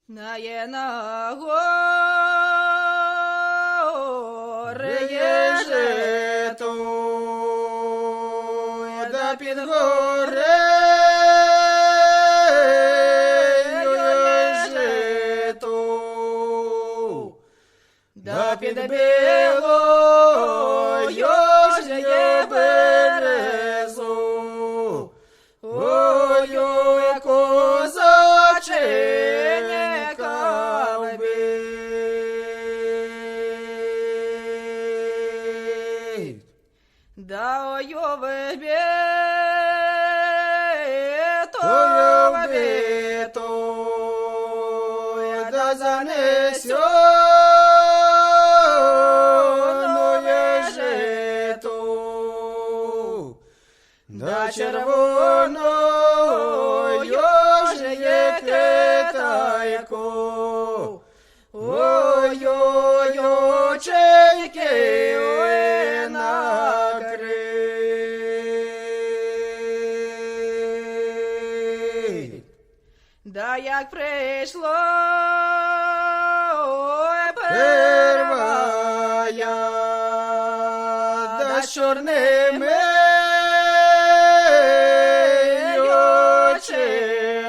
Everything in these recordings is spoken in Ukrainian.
Нає на гори є жито, да під горею є жито, да під білою ж є березу. Ой-ой, козаченька вбить. да ой вибіто, Вбито, да занесено є жито, да червоною ж є китайко. Ой-ой, очейки накрить. да як прийшло Первая, да з чорними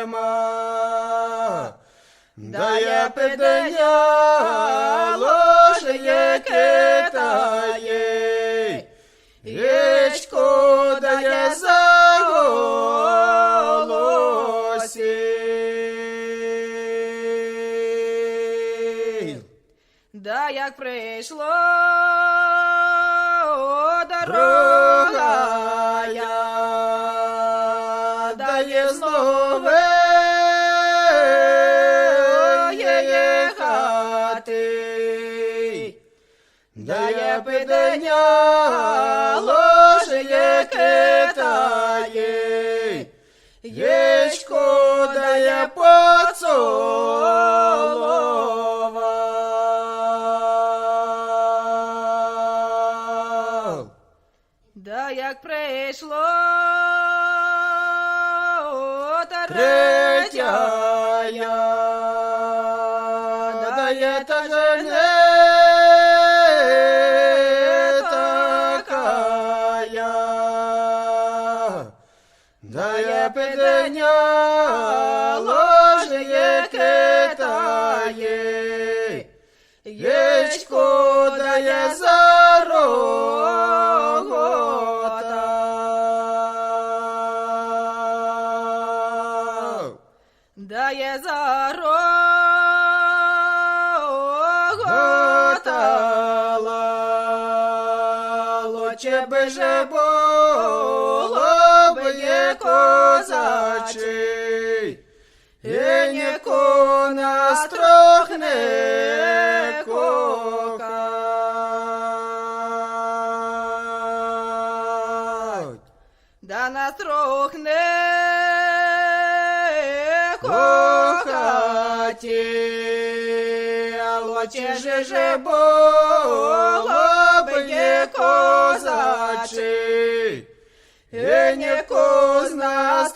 очима, да я підняло ж є Китає, єчко да я заголосив. да як прийшло Другая, да є знову є хати, да я підняло ж є Китає, єчко да я поцілував. да як прийшло Третяя, да є та же не такая, да я підняло ж є Китає, єчко да я зароготав. да є Готала, лучше би же було б є козачий, і ніку нас трох не кохать. да нас трох не Кохаті, а лучше же було б є козачий, і ніку з нас